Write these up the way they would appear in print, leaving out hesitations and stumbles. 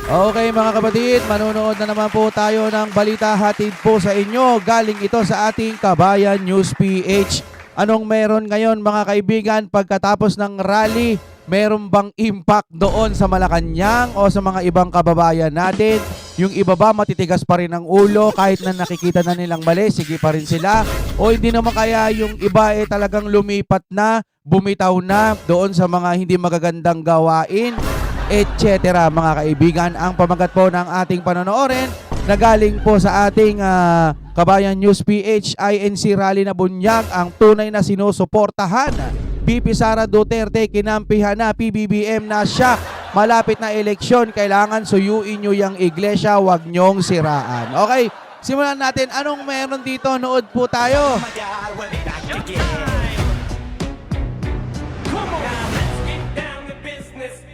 Okay mga kapatid, manonood na naman po tayo ng balita hatid po sa inyo. Galing ito sa ating Kabayan News PH. Anong meron ngayon mga kaibigan pagkatapos ng rally? Meron bang impact doon sa Malacanang o sa mga ibang kababayan natin? Yung iba ba matitigas pa rin ang ulo kahit na nakikita na nilang mali, sige pa rin sila? O hindi naman kaya yung iba talagang lumipat na, bumitaw na doon sa mga hindi magagandang gawain? Etc. mga kaibigan, ang pamagat po ng ating panonoorin na galing po sa ating Kabayan News PH INC Rally na bunyag ang tunay na sinusuportahan. BP Sara Duterte kinampihan na PBBM na siya. Malapit na eleksyon, kailangan suyuin nyo yung iglesia, wag nyong siraan. Okay, simulan natin. Anong meron dito? Nood po tayo.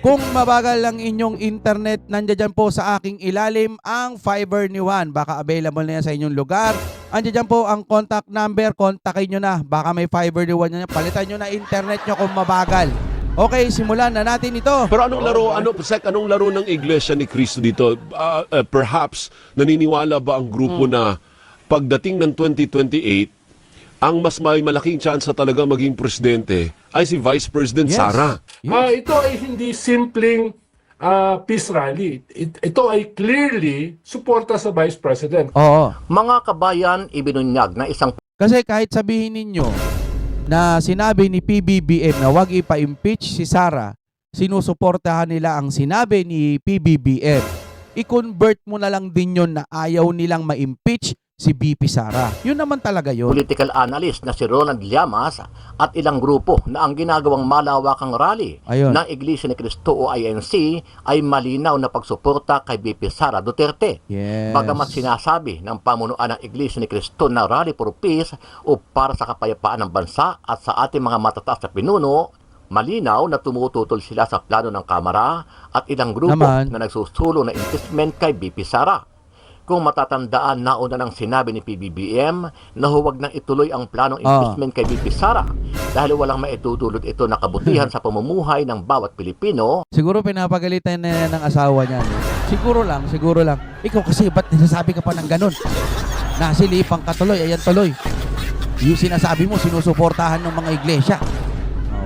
Kung mabagal lang inyong internet, nandiyan po sa aking ilalim ang Fiber ni Juan. Baka available na yan sa inyong lugar. Andiyan po ang contact number, kontakin nyo na. Baka may Fiber ni Juan yan. Palitan nyo na internet nyo kung mabagal. Okay, simulan na natin ito. Pero anong laro ng Iglesia ni Cristo dito? Perhaps naniniwala ba ang grupo na pagdating ng 2028, ang mas may malaking tsansa talaga maging presidente ay si Vice President Sara? Yes. Ito ay hindi simpleng peace rally. Ito ay clearly suporta sa Vice President. Oo. Mga kabayan, ibinunyag na isang Kasi kahit sabihin ninyo na sinabi ni PBBM na wag ipa-impeach si Sara, sinusuportahan nila ang sinabi ni PBBM. I-convert mo na lang din yun na ayaw nilang ma-impeach si BP Sara. Yun naman talaga yun. political analyst na si Ronald Llamas at ilang grupo na ang ginagawang malawakang rally Ayun. ng Iglesia ni Cristo o INC ay malinaw na pagsuporta kay BP Sara Duterte. Yes. Bagamat sinasabi ng pamunuan ng Iglesia ni Cristo na rally for peace o para sa kapayapaan ng bansa at sa ating mga matataas na pinuno, malinaw na tumututol sila sa plano ng Kamara at ilang grupo Naman. na nagsusulong na impeachment kay BP Sara. Kung matatandaan, nauna nang sinabi ni PBBM na huwag nang ituloy ang planong impeachment kay BP Sara dahil walang maitutulot ito na kabutihan sa pamumuhay ng bawat Pilipino. Siguro pinapagalitan na yan ng asawa niya. No? Siguro lang. Ikaw kasi, ba't nasasabi ka pa ng ganun? Nasilipang ka tuloy, ayan tuloy. Yung sinasabi mo, sinusuportahan ng mga iglesia.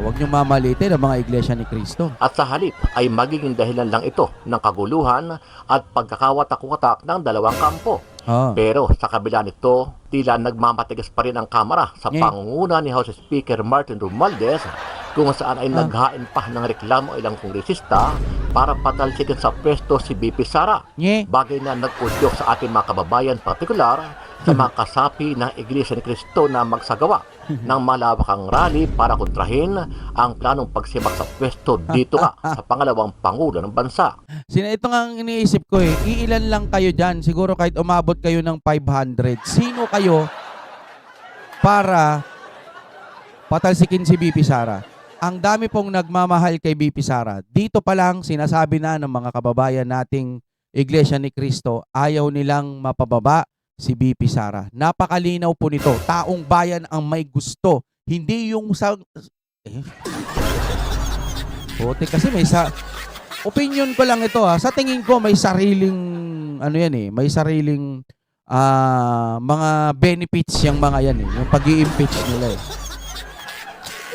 Huwag niyong mamalitin ang mga iglesia ni Cristo. At sa halip ay magiging dahilan lang ito ng kaguluhan at pagkakawatak-watak ng dalawang kampo. Pero sa kabila nito, tila nagmamatigas pa rin ang Kamara sa pangunguna ni House Speaker Martin Romualdez kung saan ay naghain pa ng reklamo ilang kongresista para patalsikin sa pwesto si BP Sara. Bagay na nag-udyok sa ating mga kababayan, partikular sa mga kasapi ng Iglesia ni Cristo na magsagawa ng malawakang rally para kontrahin ang planong pagsibak sa pwesto dito sa pangalawang pangulo ng bansa. Ito nga ang iniisip ko iilan lang kayo dyan. Siguro kahit umabot kayo ng 500. Sino kayo para patalsikin si BP Sara? Ang dami pong nagmamahal kay BP Sara. Dito pa lang sinasabi na ng mga kababayan nating Iglesia ni Cristo, ayaw nilang mapababa si BP Sara. Napakalinaw po nito. Taong bayan ang may gusto. Hindi yung sa... Puti kasi opinion ko lang ito Sa tingin ko may sariling... May sariling mga benefits yung mga yan Yung pag-i-impeach nila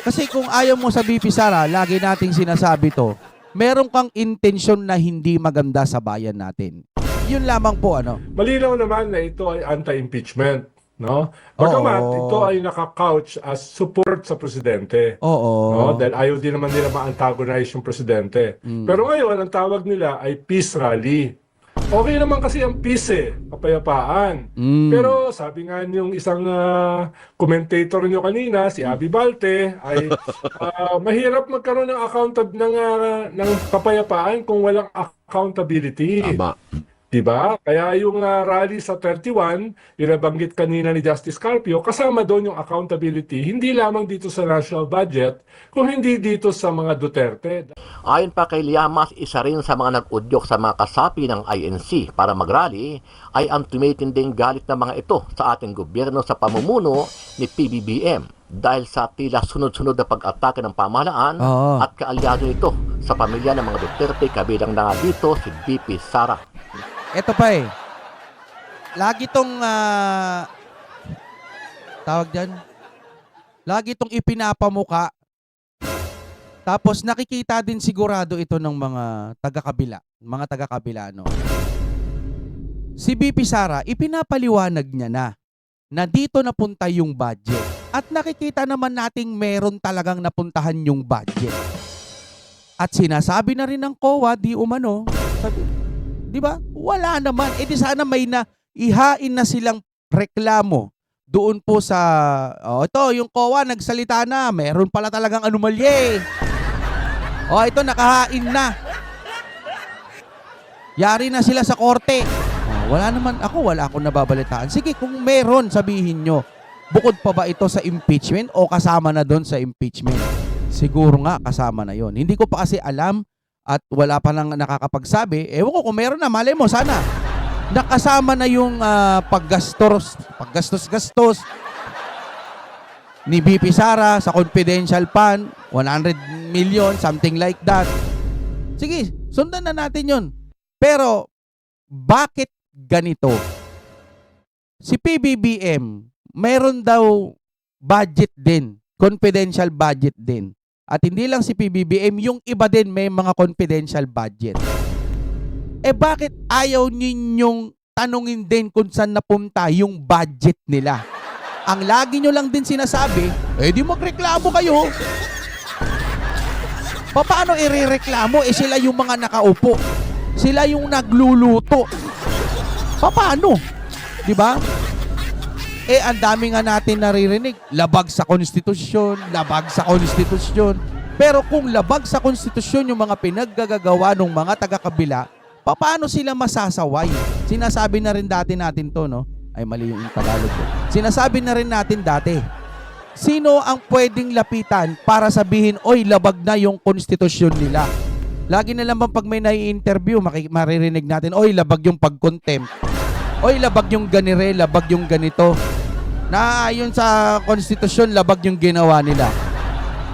Kasi kung ayaw mo sa BP Sara, lagi nating sinasabi to, meron kang intensyon na hindi maganda sa bayan natin. Yun lamang po Malinaw naman na ito ay anti-impeachment, no? Bagamat ito ay naka-couch as support sa presidente. No? Dahil ayaw din naman nila ma-antagonize yung presidente. Pero ngayon, ang tawag nila ay peace rally. Okay naman kasi ang peace kapayapaan. Pero sabi nga yung isang commentator nyo kanina, si Abby Balte, ay mahirap magkaroon ng kapayapaan kung walang accountability. Tama. Diba? Kaya yung rally sa 31, yung nabanggit kanina ni Justice Carpio, kasama doon yung accountability, hindi lamang dito sa national budget, kung hindi dito sa mga Duterte. Ayon pa kay Llamas, isa rin sa mga nag-udyok sa mga kasapi ng INC para mag-rally ay ang tumitinding galit ng mga ito sa ating gobyerno sa pamumuno ni PBBM. dahil sa tila sunod-sunod na pag-atake ng pamahalaan Oo. at kaalyado ito sa pamilya ng mga Duterte, kabilang na nga dito si VP Sara. Ito pa eh. Lagi tong tawag dyan, lagi tong ipinapamuka. Tapos nakikita din sigurado ito ng mga taga-kabila, no. Si VP Sara, ipinapaliwanag niya na dito napunta yung budget. At nakikita naman nating meron talagang napuntahan yung budget. At sinasabi na rin ng COA, di umano, sabi, di ba? Wala naman. E di sana may ihain na silang reklamo doon po sa, ito, yung COA nagsalita na, meron pala talagang anomalye. Ito, nakahain na. Yari na sila sa korte. Wala akong nababalitaan. Sige, kung meron, sabihin nyo. Bukod pa ba ito sa impeachment o kasama na doon sa impeachment? Siguro nga kasama na yon. Hindi ko pa kasi alam at wala pa nang nakakapagsabi. Ewan ko kung meron na, malay mo, sana. Nakasama na yung paggastos ni VP Sara sa confidential fund, 100 million, something like that. Sige, sundan na natin yon. Pero, bakit ganito? Si PBBM, mayroon daw budget din, confidential budget din. At hindi lang si PBBM, yung iba din may mga confidential budget. Bakit ayaw ninyong tanungin din kung saan napunta yung budget nila? Ang lagi nyo lang din sinasabi, di magreklamo kayo. Paano irereklamo? Sila yung mga nakaupo. Sila yung nagluluto. Paano? Di ba? Ang dami nga natin naririnig, labag sa konstitusyon. Pero kung labag sa konstitusyon yung mga pinaggagawa ng mga taga-kabila, paano sila masasaway? Sinasabi na rin dati natin to, no? Ay, mali yung Tagalog ko. Sinasabi na rin natin dati, sino ang pwedeng lapitan para sabihin, oy, labag na yung konstitusyon nila? Lagi na lang bang pag may nai-interview, maririnig natin, oy, labag yung pag-contempt. Oy, labag yung ganire, labag yung ganito. Na ayon sa konstitusyon, labag yung ginawa nila.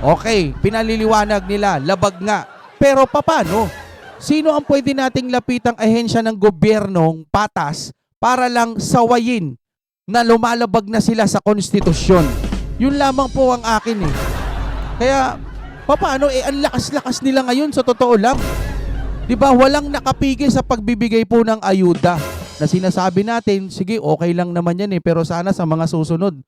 Okay, pinaliliwanag nila, labag nga. Pero paano? Sino ang pwede nating lapitang ahensya ng gobyernong patas para lang sawayin na lumalabag na sila sa konstitusyon? Yun lamang po ang akin eh. Kaya, paano? Ang lakas-lakas nila ngayon sa totoo lang. Diba, walang nakapigil sa pagbibigay po ng ayuda. Na sinasabi natin, sige, okay lang naman yan eh, pero sana sa mga susunod,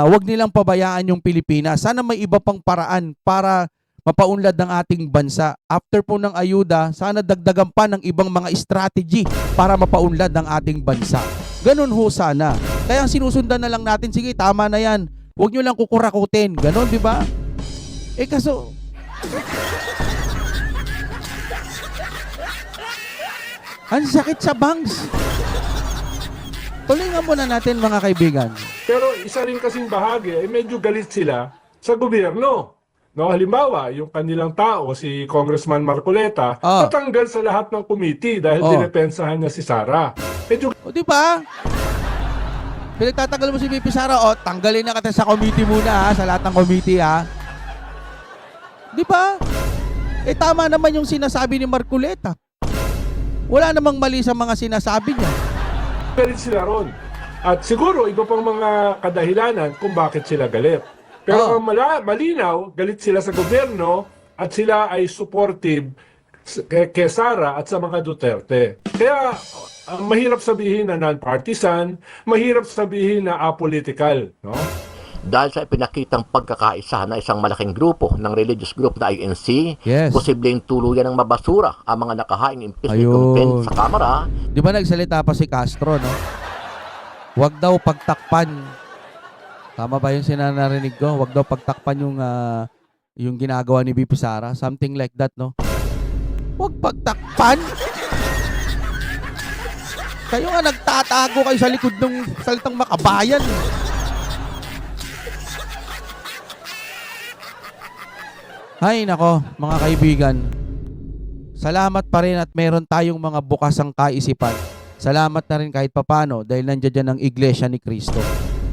wag nilang pabayaan yung Pilipinas. Sana may iba pang paraan para mapaunlad ng ating bansa. After po ng ayuda, sana dagdagan pa ng ibang mga strategy para mapaunlad ng ating bansa. Ganun ho sana. Kaya ang sinusundan na lang natin, sige, tama na yan. Huwag nyo lang kukurakutin. Ganun, di ba? Kaso, ang sakit sa bangs. Tulingan muna natin mga kaibigan. Pero isa rin kasing bahagi, medyo galit sila sa gobyerno. No, halimbawa, yung kanilang tao, si Congressman Marcoleta, natanggal sa lahat ng committee dahil dinepensahan niya si Sara. Medyo di ba? Pinagtatagal mo si VP Sara, tanggalin na kita sa committee muna sa lahat ng committee Di ba? Tama naman yung sinasabi ni Marcoleta. Wala namang mali sa mga sinasabi niya. galit sila ron. At siguro, iba pang mga kadahilanan kung bakit sila galit. Pero malinaw, galit sila sa gobyerno at sila ay supportive kay Sara at sa mga Duterte. Kaya, mahirap sabihin na non-partisan, mahirap sabihin na apolitical, no? Dahil sa ipinakitang pagkakaisa na isang malaking grupo ng religious group na INC, posibleng tuluyan ng mabasura ang mga nakahaing impeachment complaint sa Kamara. Di ba nagsalita pa si Castro, no? Huwag daw pagtakpan. Tama ba yung sinanarinig ko? Huwag daw pagtakpan yung ginagawa ni VP Sara. Something like that, no? Huwag pagtakpan? Kayo nga nagtatago kayo sa likod ng salitang makabayan. Hay nako, mga kaibigan. Salamat pa rin at meron tayong mga bukasang kaisipan. Salamat na rin kahit papano dahil nandiyan dyan ang Iglesia ni Cristo.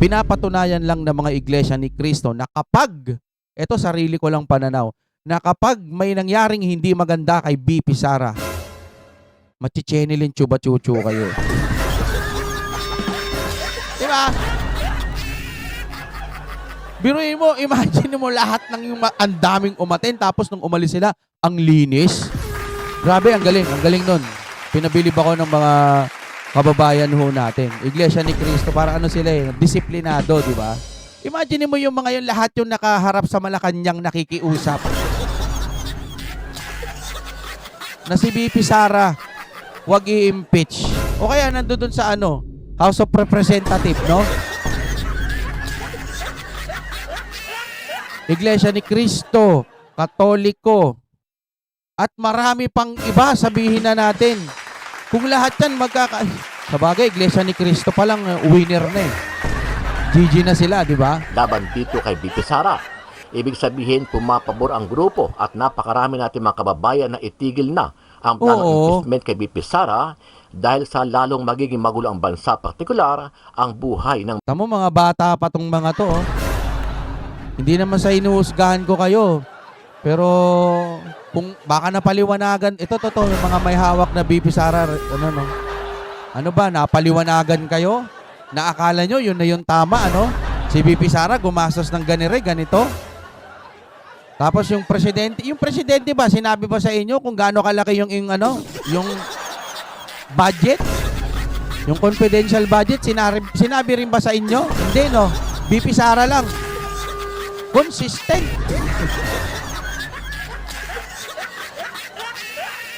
pinapatunayan lang ng mga iglesia ni Cristo na kapag, ito sarili ko lang pananaw, na kapag may nangyaring hindi maganda kay BP Sara, machichennilin chuba-chuchu kayo. Diba? Biruin mo, imagine mo lahat ng yung ang daming umaten tapos nung umalis sila, ang linis. Grabe, ang galing nun. Pinabilib ako ng mga kababayan ho natin. Iglesia ni Cristo, para ano sila disiplinado, di ba? Imagine mo yung mga yun, lahat yung nakaharap sa Malacanang nakikiusap. Na si BP Sara, wag i-impeach. O kaya nandoon sa House of Representative, no? Iglesia ni Cristo, Katoliko, at marami pang iba, sabihin na natin. Kung lahat yan sabagay, Iglesia ni Cristo pa lang, winner na eh. GG na sila, di ba? Laban dito kay BP Sara. Ibig sabihin, pumapabor ang grupo at napakarami natin mga kababayan na itigil na ang planong impeachment kay BP Sara dahil sa lalong magiging magulo ang bansa, partikular ang buhay ng Tamo, mga bata pa tong mga to. Hindi naman sa inuusgahan ko kayo. Pero kung baka napaliwanagan, ito totoo, yung mga may hawak na BP Sara, ano ba, napaliwanagan kayo? Naakala nyo, yun na yung tama, Si BP Sara gumastos ng ganito. Tapos yung presidente ba, sinabi ba sa inyo kung gaano kalaki yung budget? Yung confidential budget, sinabi rin ba sa inyo? Hindi, no? BP Sara lang. Consistent.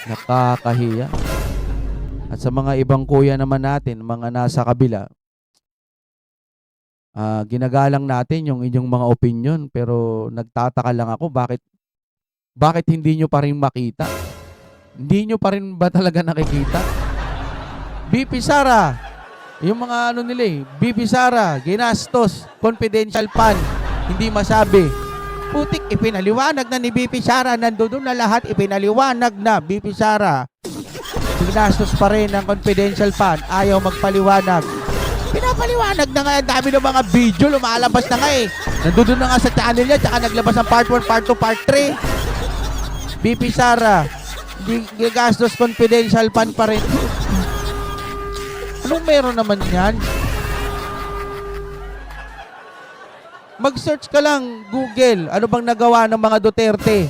Nakakahiya. At sa mga ibang kuya naman natin, mga nasa kabila, ginagalang natin yung inyong mga opinion, pero nagtataka lang ako bakit hindi nyo pa rin makita? Hindi nyo pa rin ba talaga nakikita? BP Sara, yung mga BP Sara, ginastos, confidential fund, hindi masabi. Putik, ipinaliwanag na ni BP Sara, nandoon na lahat, ipinaliwanag na BP Sara. Ginastos pa rin ng confidential fund, ayaw magpaliwanag. Pinapaliwanag na nga, ang dami ng mga video, lumalabas na nga eh. Nandoon na nga sa channel niya, tsaka naglabas ng part 1, part 2, part 3. BP Sara, gigastos confidential fund pa rin. Anong meron naman yan? Mag-search ka lang, Google, ano bang nagawa ng mga Duterte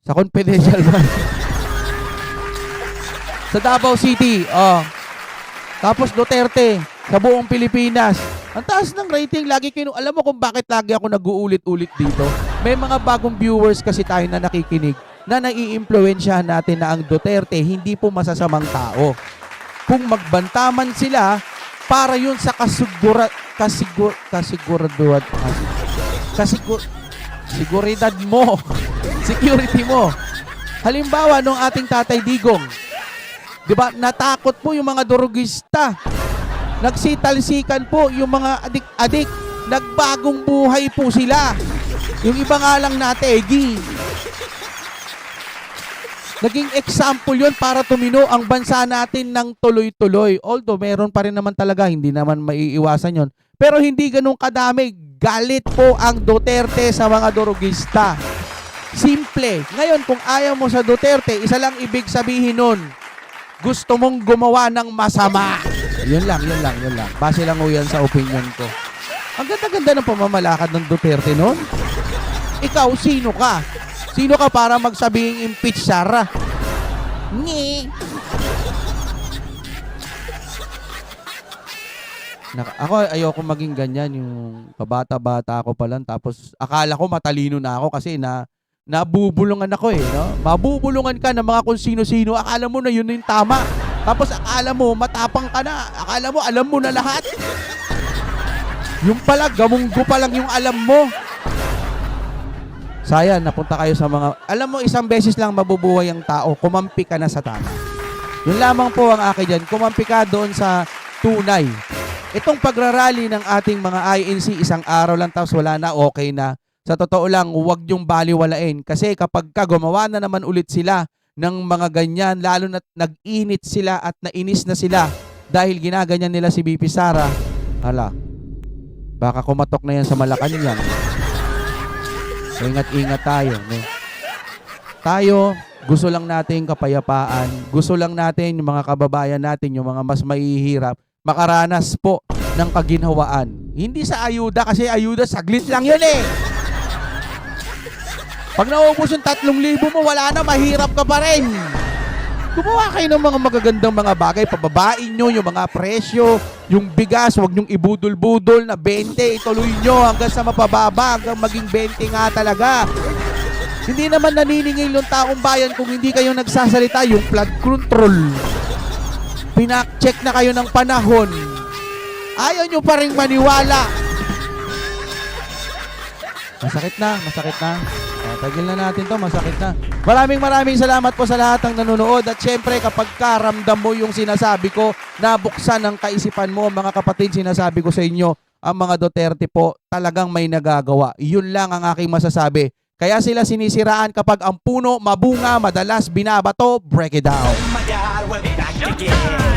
sa confidential fund? Sa Davao City, tapos Duterte, sa buong Pilipinas. Ang taas ng rating, alam mo kung bakit lagi ako nag-uulit-ulit dito? May mga bagong viewers kasi tayo na nakikinig na nai-impluwensyahan natin na ang Duterte hindi po masasamang tao. Kung magbantaman sila, para yun sa siguridad mo, security mo. Halimbawa, nung ating Tatay Digong, di ba, natakot po yung mga durugista. Nagsitalsikan po yung mga adik-adik. Nagbagong buhay po sila. Yung iba nga lang nategi. Naging example yun para tumino ang bansa natin ng tuloy-tuloy. Although meron pa rin naman talaga, hindi naman maiiwasan yon. Pero hindi ganun kadami. Galit po ang Duterte sa mga durugista. Simple. Ngayon, kung ayaw mo sa Duterte, isa lang ibig sabihin nun. Gusto mong gumawa ng masama. Yun lang. Base lang yan sa opinion ko. Ang ganda-ganda ng pamamalakad ng Duterte nun. Ikaw, sino ka? Sino ka para magsabing impeach Sara? Ngi. Ako, ayoko maging ganyan. Yung kabata-bata ako pa lang. Tapos, akala ko matalino na ako kasi nabubulungan ako eh. No? Mabubulungan ka ng mga kung sino-sino. Akala mo na yun yung tama. Tapos, akala mo matapang ka na. Akala mo, alam mo na lahat. Yung pala, gamunggo pa lang yung alam mo. Sayang, napunta kayo sa mga... Alam mo, isang beses lang mabubuhay ang tao. Kumampi ka na sa tama. Yun lamang po ang akin dyan. Kumampi ka doon sa tunay. Itong pagrarally ng ating mga INC, isang araw lang tapos wala na, okay na. Sa totoo lang, huwag yung baliwalain. Kasi kapag gumawa na naman ulit sila ng mga ganyan, lalo na nag-init sila at nainis na sila dahil ginaganyan nila si BP Sara, hala, Baka kumatok na yan sa Malacanang. Ingat-ingat tayo. No? Tayo, gusto lang natin kapayapaan. Gusto lang natin yung mga kababayan natin, yung mga mas mahihirap, makaranas po ng kaginhawaan. Hindi sa ayuda kasi ayuda saglit lang yun eh. Pag naubos yung 3,000 mo, wala na, mahirap ka pa rin. Gumawa kayo ng mga magagandang mga bagay, pababain nyo yung mga presyo, yung bigas, huwag nyong ibudol-budol na 20, ituloy nyo hanggang sa mapababa, hanggang maging 20 nga talaga. Hindi naman naniningil yung taong bayan kung hindi kayo nagsasalita, yung flood control. Pinak-check na kayo ng panahon. Ayaw nyo pa rin maniwala. Masakit na, masakit na. Tagil na natin to, masakit na. Maraming salamat po sa lahat ng nanonood. At syempre, kapag karamdam mo yung sinasabi ko, nabuksan ang kaisipan mo, mga kapatid, sinasabi ko sa inyo, ang mga Duterte po, talagang may nagagawa. Yun lang ang aking masasabi. Kaya sila sinisiraan kapag ang puno, mabunga, madalas binabato, break it down. Oh my God, we're back again.